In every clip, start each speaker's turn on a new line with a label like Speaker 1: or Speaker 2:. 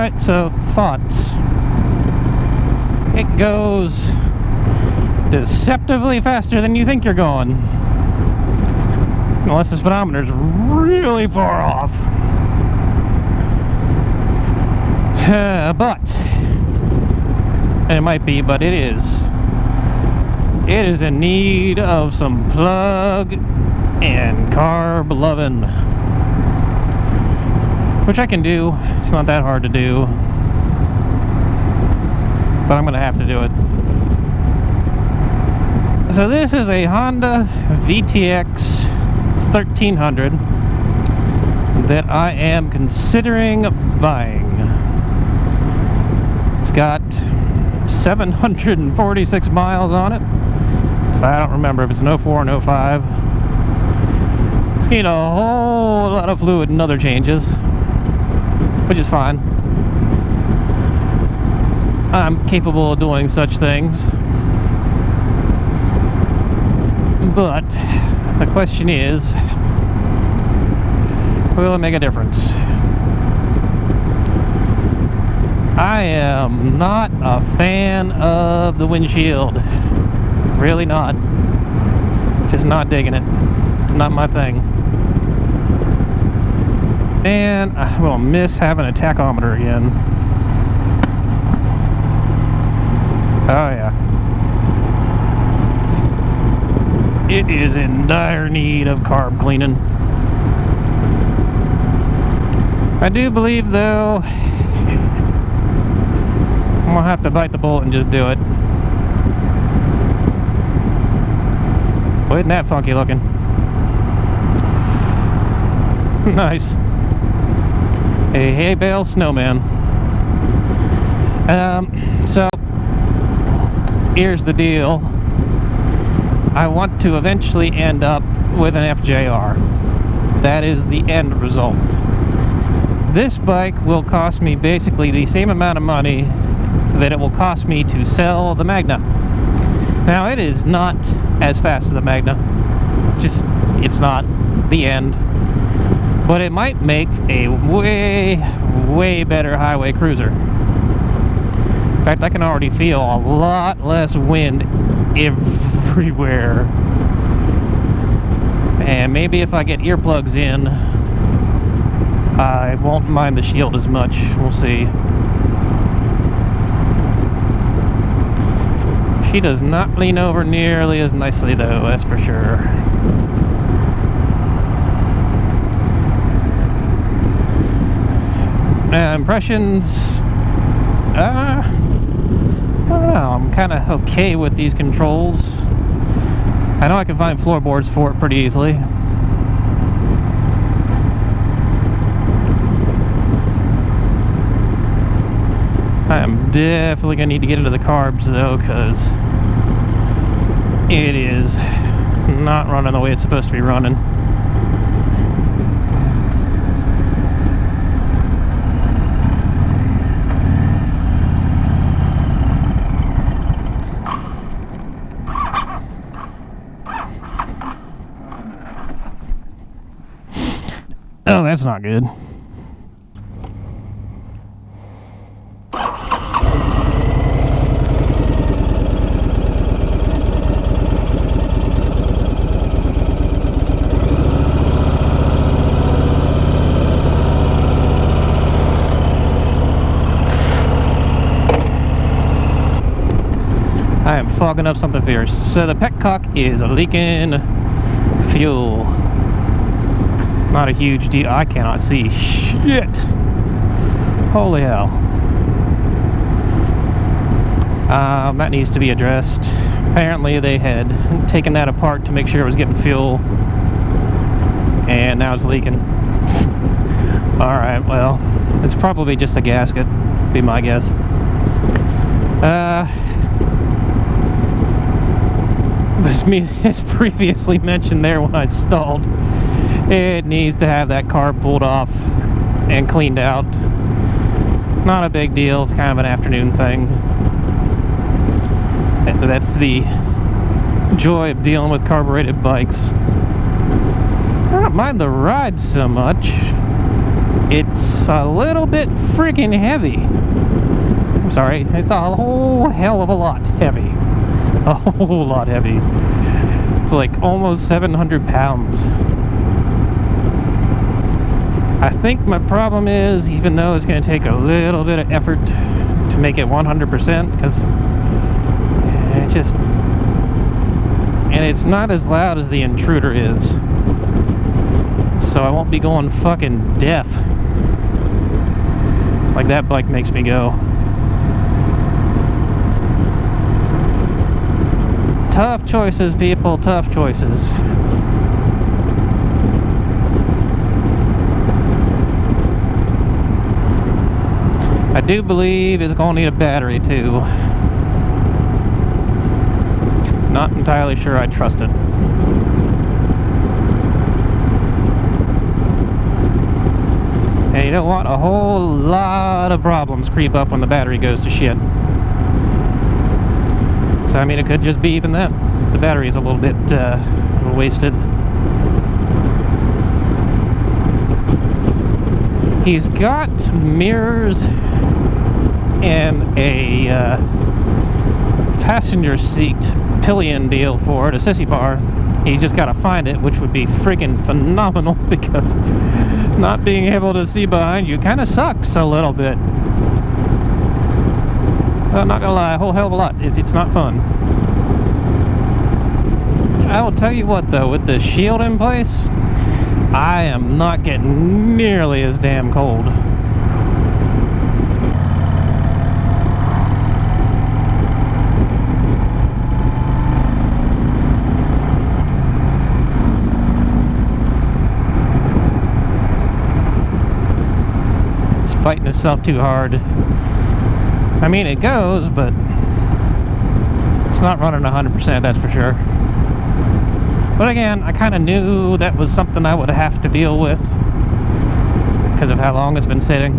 Speaker 1: Alright, so thoughts. It goes deceptively faster than you think you're going. Unless the speedometer's really far off. But, and it might be, but it is in need of some plug and carb loving, which I can do. It's not that hard to do, but I'm gonna have to do it. So this is a Honda VTX 1300 that I am considering buying. It's got 746 miles on it, so I don't remember if it's an 04 or 05. It's getting a whole lot of fluid and other changes, which is fine. I'm capable of doing such things. But the question is, will it make a difference? I am not a fan of the windshield. Really not. Just not digging it. It's not my thing. And I will miss having a tachometer again. Oh yeah. It is in dire need of carb cleaning. I do believe, though, I'm gonna have to bite the bullet and just do it. Well, isn't that funky looking? Nice. A hay bale snowman. So here's the deal. I want to eventually end up with an FJR. That is the end result. This bike will cost me basically the same amount of money that it will cost me to sell the Magna. Now, it is not as fast as the Magna. Just, it's not. The end. But it might make a way better highway cruiser. In fact, I can already feel a lot less wind everywhere. And maybe if I get earplugs in, I won't mind the shield as much. We'll see. She does not lean over nearly as nicely, though, that's for sure. Impressions, I don't know, I'm kind of okay with these controls. I know I can find floorboards for it pretty easily. I am definitely going to need to get into the carbs, though, because it is not running the way it's supposed to be running. Oh, that's not good. I am fogging up something fierce. So the petcock is leaking fuel. Not a huge deal. I cannot see shit. Holy hell. That needs to be addressed. Apparently they had taken that apart to make sure it was getting fuel, and now it's leaking. Alright, well, it's probably just a gasket, be my guess. As previously mentioned there when I stalled, it needs to have that carb pulled off and cleaned out. Not a big deal, it's kind of an afternoon thing. That's the joy of dealing with carbureted bikes. I don't mind the ride so much. It's a little bit freaking heavy. I'm sorry, it's a whole hell of a lot heavy. A whole lot heavy. It's like almost 700 pounds. I think my problem is, even though it's going to take a little bit of effort to make it 100%, because it's just, and it's not as loud as the Intruder is, so I won't be going fucking deaf like that bike makes me go. Tough choices, people, tough choices. I do believe it's going to need a battery too. Not entirely sure I trust it. And you don't want a whole lot of problems creep up when the battery goes to shit. So I mean, it could just be even that. The battery is a little bit wasted. He's got mirrors and a passenger seat pillion deal for it, a sissy bar. He's just got to find it, which would be freaking phenomenal, because not being able to see behind you kind of sucks a little bit. I'm not gonna lie, a whole hell of a lot. It's not fun. I will tell you what though, with the shield in place, I am not getting nearly as damn cold. It's fighting itself too hard. I mean, it goes, but it's not running 100%, that's for sure. But again, I kind of knew that was something I would have to deal with because of how long it's been sitting.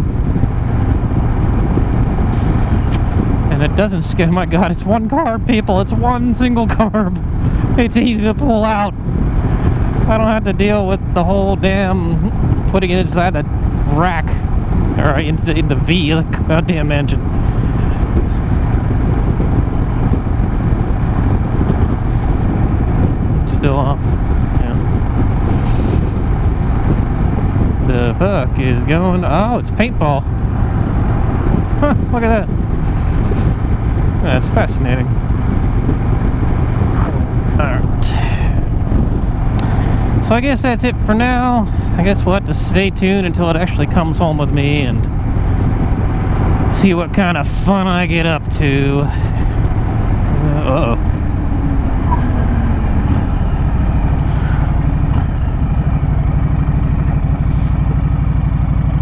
Speaker 1: And it doesn't scare, my god, it's one carb, people, it's one single carb. It's easy to pull out. I don't have to deal with the whole damn putting it inside the rack, or into the V of the goddamn engine. Still off. Yeah. The fuck is going? Oh, it's paintball. Huh, look at that. That's fascinating. Alright. So I guess that's it for now. I guess we'll have to stay tuned until it actually comes home with me and see what kind of fun I get up to. Uh-oh.